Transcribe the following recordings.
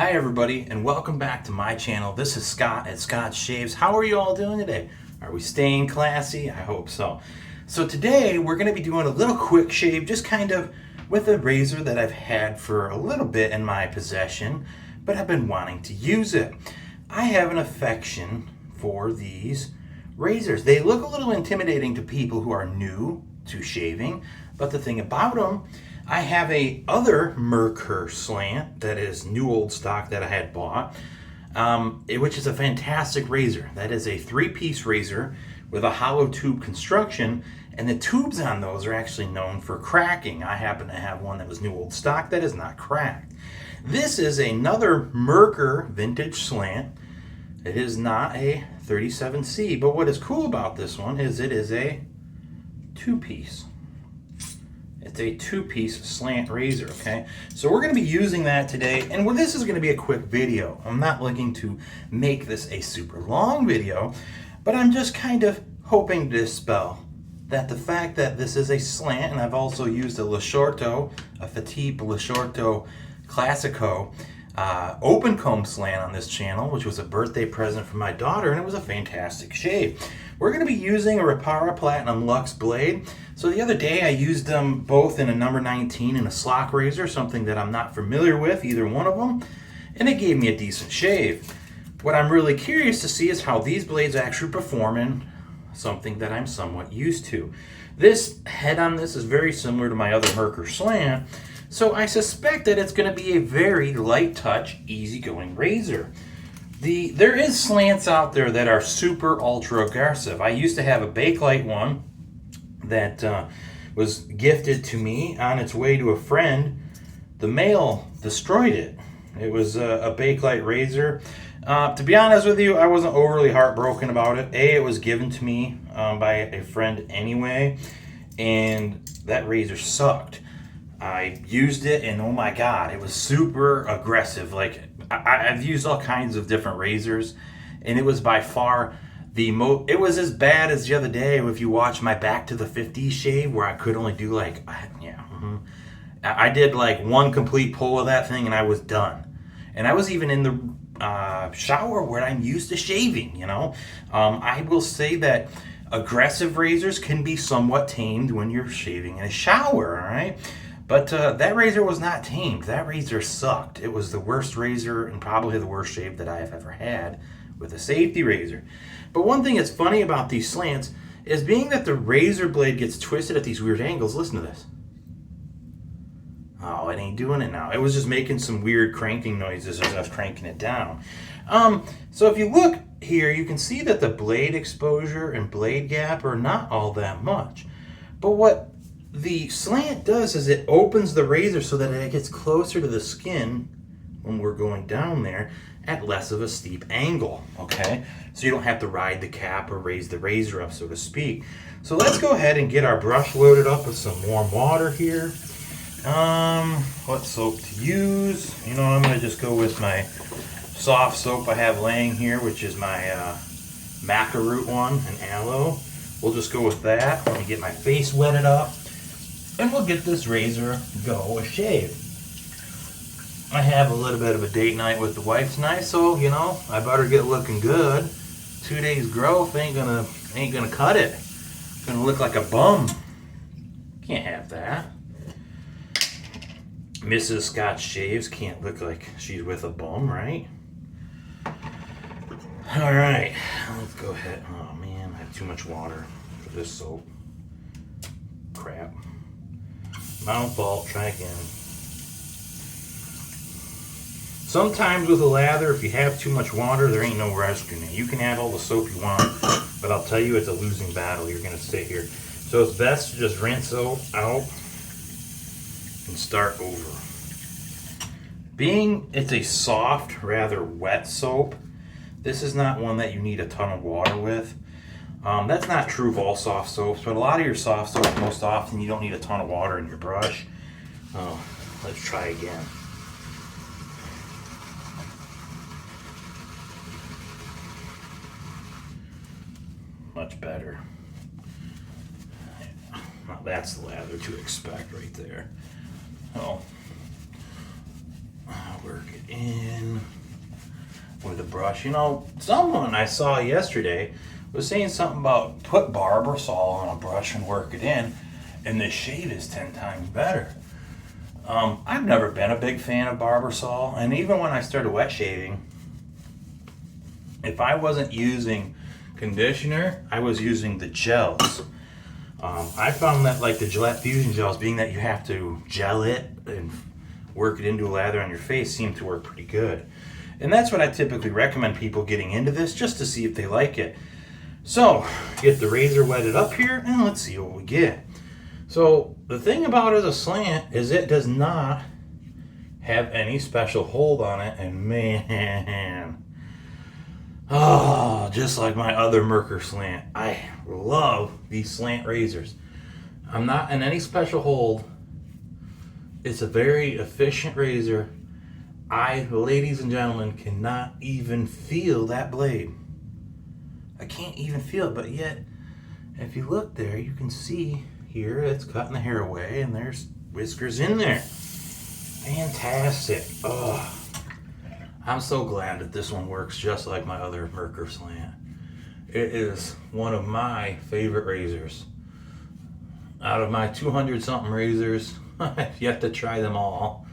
Hi everybody, and welcome back to my channel. This is Scott at Scott Shaves. How are you all doing today? Are we staying classy? I hope so. So today we're going to be doing a little quick shave, just kind of with a razor that I've had for a little bit in my possession, but I've been wanting to use it. I have an affection for these razors. They look a little intimidating to people who are new to shaving, but the thing about them, I have a other Merkur Slant that is new old stock that I had bought, which is a fantastic razor. That is a 3-piece razor with a hollow tube construction, and the tubes on those are actually known for cracking. I happen to have one that was new old stock that is not cracked. This is another Merkur vintage slant. It is not a 37C, but what is cool about this one is it is a 2-piece. It's a 2-piece slant razor, okay? So we're gonna be using that today, and this is gonna be a quick video. I'm not looking to make this a super long video, but I'm just kind of hoping to dispel that the fact that this is a slant, and I've also used a Fatip Lasciorto Classico open comb slant on this channel, which was a birthday present from my daughter, and it was a fantastic shave. We're going to be using a Repara Platinum Luxe blade. So the other day I used them both in a number 19 and a Slock razor, something that I'm not familiar with, either one of them, and it gave me a decent shave. What I'm really curious to see is how these blades actually perform in something that I'm somewhat used to. This head on this is very similar to my other Merkur slant, so I suspect that it's going to be a very light touch, easygoing razor. There is slants out there that are super ultra aggressive. I used to have a Bakelite one that was gifted to me on its way to a friend. The mail destroyed it. It was a Bakelite razor. To be honest with you, I wasn't overly heartbroken about it. It was given to me by a friend anyway, and that razor sucked. I used it, and oh my god, it was super aggressive. Like, I've used all kinds of different razors, and it was by far the most. It was as bad as the other day if you watch my Back to the 50s shave, where I could only do like, I did like one complete pull of that thing, and I was done. And I was even in the shower where I'm used to shaving, you know. I will say that aggressive razors can be somewhat tamed when you're shaving in a shower, all right? But that razor was not tamed. That razor sucked. It was the worst razor and probably the worst shave that I have ever had with a safety razor. But one thing that's funny about these slants is being that the razor blade gets twisted at these weird angles. Listen to this. Oh, it ain't doing it now. It was just making some weird cranking noises as I was cranking it down. So if you look here, you can see that the blade exposure and blade gap are not all that much. But what the slant does is it opens the razor so that it gets closer to the skin when we're going down there at less of a steep angle, okay? So you don't have to ride the cap or raise the razor up, so to speak. So let's go ahead and get our brush loaded up with some warm water here. What soap to use? You know, I'm gonna just go with my soft soap I have laying here, which is my maca root one, an aloe. We'll just go with that. Let me get my face wetted up, and we'll get this razor go a shave. I have a little bit of a date night with the wife tonight, so you know I better get looking good. 2 days growth ain't gonna cut it. Gonna look like a bum. Can't have that. Mrs. Scott Shaves can't look like she's with a bum, right? All right, let's go ahead. Oh man, I have too much water for this soap. Crap. My fault, try again. Sometimes with a lather, if you have too much water, there ain't no rescuing it. You can add all the soap you want, but I'll tell you it's a losing battle. You're gonna sit here. So it's best to just rinse out and start over. Being it's a soft, rather wet soap, this is not one that you need a ton of water with. That's not true of all soft soaps, but a lot of your soft soaps, most often, you don't need a ton of water in your brush. Let's try again. Much better. Now that's the lather to expect right there. Oh, work it in. brush. You know, someone I saw yesterday was saying something about put Barbasol on a brush and work it in, and the shave is 10 times better. I've never been a big fan of Barbasol, and even when I started wet shaving, if I wasn't using conditioner, I was using the gels. I found that like the Gillette Fusion gels, being that you have to gel it and work it into a lather on your face, seem to work pretty good. And that's what I typically recommend people getting into this, just to see if they like it. So, get the razor wetted up here, and let's see what we get. So, the thing about it as a slant is it does not have any special hold on it, and man, oh, just like my other Merkur slant. I love these slant razors. I'm not in any special hold. It's a very efficient razor. Ladies and gentlemen, cannot even feel that blade. I can't even feel it, but yet, if you look there, you can see here it's cutting the hair away, and there's whiskers in there. Fantastic. Oh, I'm so glad that this one works just like my other Merkur slant. It is one of my favorite razors. Out of my 200-something razors, I've yet to try them all.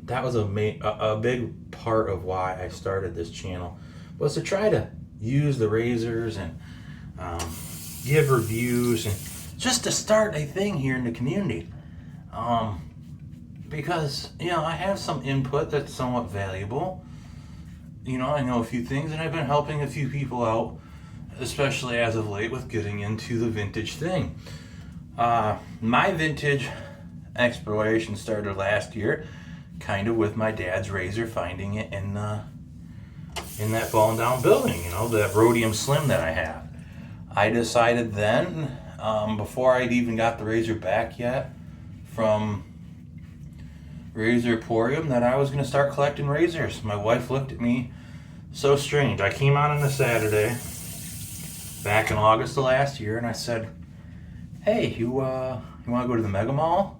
That was a big part of why I started this channel, was to try to use the razors and give reviews and just to start a thing here in the community. Because, you know, I have some input that's somewhat valuable. You know, I know a few things, and I've been helping a few people out, especially as of late with getting into the vintage thing. My vintage exploration started last year, kind of with my dad's razor, finding it in that fallen down building, you know, that rhodium slim that I have. I decided then, before I'd even got the razor back yet from Razor Emporium, that I was going to start collecting razors. My wife looked at me so strange. I came out on a Saturday back in August of last year, and I said, hey, you want to go to the Mega Mall?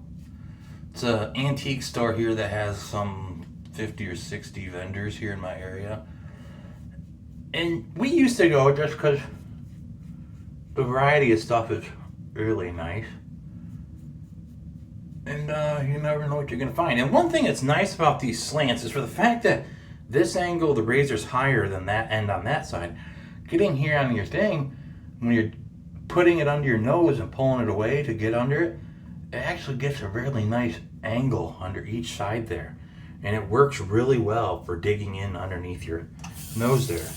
It's an antique store here that has some 50 or 60 vendors here in my area. And we used to go just because the variety of stuff is really nice. And you never know what you're going to find. And one thing that's nice about these slants is for the fact that this angle, the razor's higher than that end on that side. Getting here on your thing, when you're putting it under your nose and pulling it away to get under it, it actually gets a really nice angle under each side there. And it works really well for digging in underneath your nose there.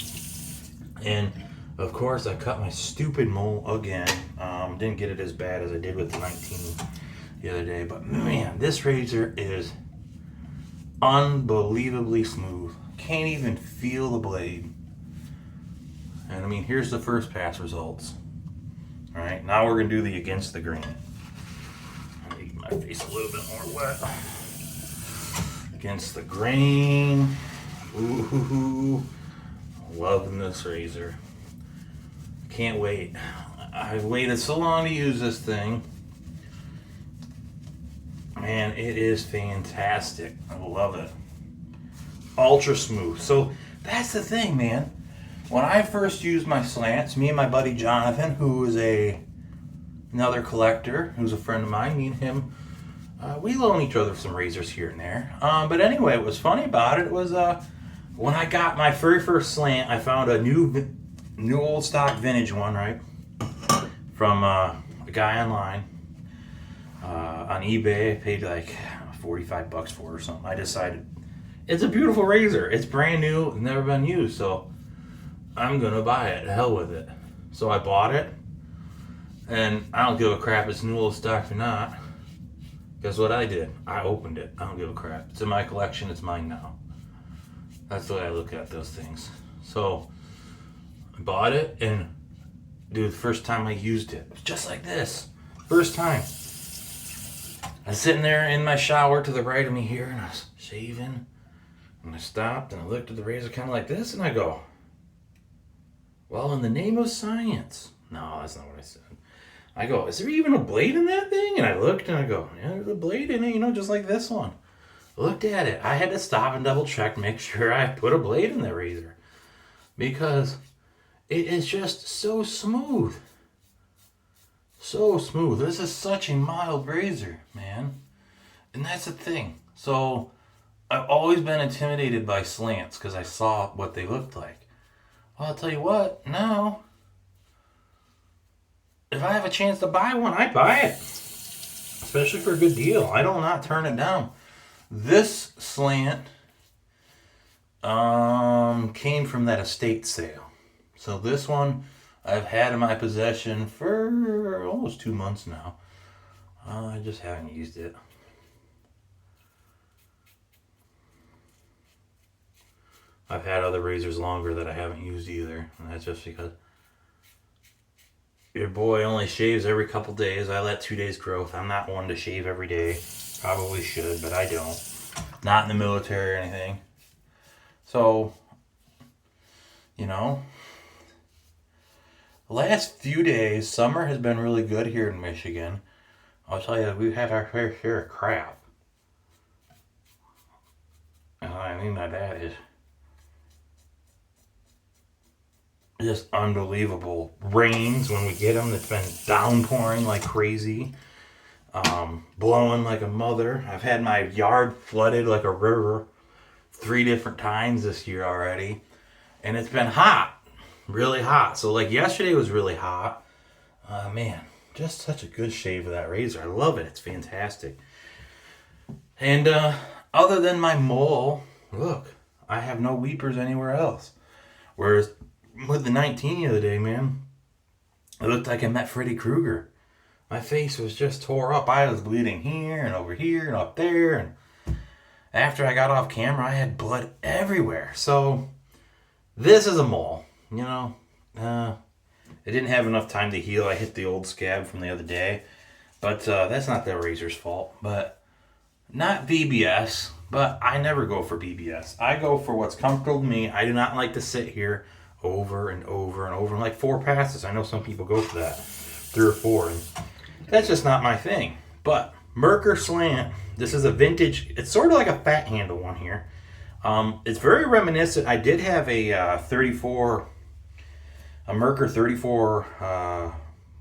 And of course, I cut my stupid mole again. Didn't get it as bad as I did with the 19 the other day. But man, this razor is unbelievably smooth. Can't even feel the blade. And I mean, here's the first pass results. All right, now we're gonna do the against the grain. I'll make my face a little bit more wet. Against the grain. Ooh, loving this razor. Can't wait. I've waited so long to use this thing. Man, it is fantastic. I love it. Ultra smooth. So that's the thing, man. When I first used my slants, me and my buddy Jonathan, who is another collector, who's a friend of mine, me and him, we loan each other some razors here and there. But anyway, what was funny about it was when I got my very first slant, I found a new old stock vintage one, right, from a guy online on eBay. I paid like $45 for it or something. I decided it's a beautiful razor. It's brand new, never been used, so I'm gonna buy it. Hell with it. So I bought it, and I don't give a crap if it's new old stock or not. Guess what I did? I opened it. I don't give a crap. It's in my collection. It's mine now. That's the way I look at those things. So I bought it, and dude, the first time I used it, it was just like this. First time. I was sitting there in my shower to the right of me here, and I was shaving, and I stopped, and I looked at the razor kind of like this, and I go, well, in the name of science. No, that's not what I said. I go, is there even a blade in that thing? And I looked, and I go, yeah, there's a blade in it, you know, just like this one. looked at it. I had to stop and double check, make sure I put a blade in the razor. Because it is just so smooth. So smooth. This is such a mild razor, man. And that's the thing. So I've always been intimidated by slants because I saw what they looked like. Well, I'll tell you what, now, if I have a chance to buy one, I'd buy it. Especially for a good deal. I will not turn it down. This slant came from that estate sale. So this one I've had in my possession for almost 2 months now. I just haven't used it. I've had other razors longer that I haven't used either. And that's just because your boy only shaves every couple days. I let 2 days growth. I'm not one to shave every day. Probably should, but I don't. Not in the military or anything. So, you know, the last few days, summer has been really good here in Michigan. I'll tell you, we've had our fair share of crap. And what I mean by that is just unbelievable rains when we get them. It's been downpouring like crazy, blowing like a mother. I've had my yard flooded like a river 3 different times this year already, and it's been hot, really hot. So like yesterday was really hot. Man, just such a good shave of that razor. I love it. It's fantastic. And other than my mole, look, I have no weepers anywhere else. Whereas with the 19 the other day, man, it looked like I met Freddy Krueger. My face was just tore up. I was bleeding here and over here and up there. And after I got off camera, I had blood everywhere. So this is a mole, you know. It didn't have enough time to heal. I hit the old scab from the other day. But that's not the razor's fault. But not BBS. But I never go for BBS. I go for what's comfortable to me. I do not like to sit here over and over and over and like 4 passes. I know some people go for that, 3 or 4, and that's just not my thing. But Merkur Slant, this is a vintage. It's sort of like a fat handle one here. It's very reminiscent. I did have a Merkur 34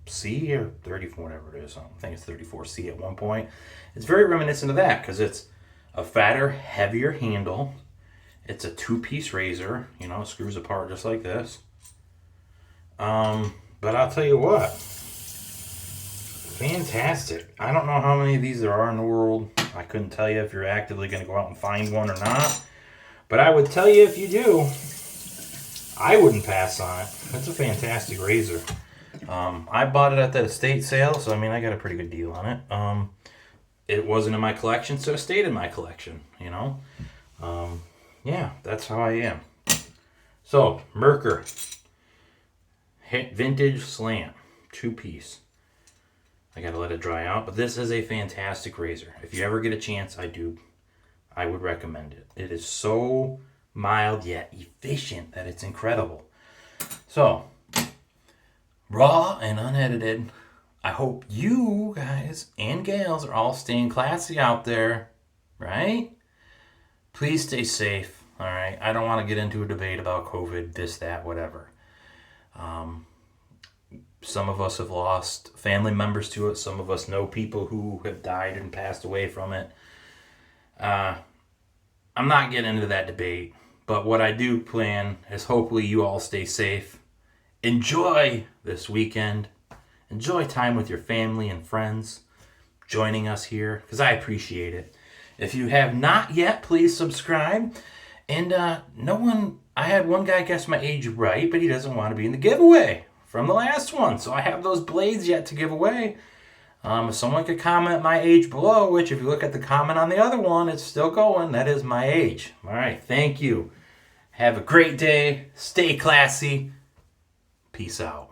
C or 34, whatever it is. I think it's 34C at one point. It's very reminiscent of that because it's a fatter, heavier handle. It's a 2-piece razor, you know, it screws apart just like this. But I'll tell you what, fantastic. I don't know how many of these there are in the world. I couldn't tell you if you're actively going to go out and find one or not. But I would tell you if you do, I wouldn't pass on it. It's a fantastic razor. I bought it at that estate sale, so I mean, I got a pretty good deal on it. It wasn't in my collection, so it stayed in my collection, you know. Yeah, that's how I am. So, Merkur Vintage Slant, 2-piece. I gotta let it dry out, but this is a fantastic razor. If you ever get a chance, I would recommend it. It is so mild yet efficient that it's incredible. So, raw and unedited, I hope you guys and gals are all staying classy out there, right? Please stay safe, all right? I don't want to get into a debate about COVID, this, that, whatever. Some of us have lost family members to it. Some of us know people who have died and passed away from it. I'm not getting into that debate, but what I do plan is hopefully you all stay safe. Enjoy this weekend. Enjoy time with your family and friends joining us here, because I appreciate it. If you have not yet, please subscribe. And I had one guy guess my age right, but he doesn't want to be in the giveaway from the last one. So I have those blades yet to give away. If someone could comment my age below, which if you look at the comment on the other one, it's still going. That is my age. All right, thank you. Have a great day. Stay classy. Peace out.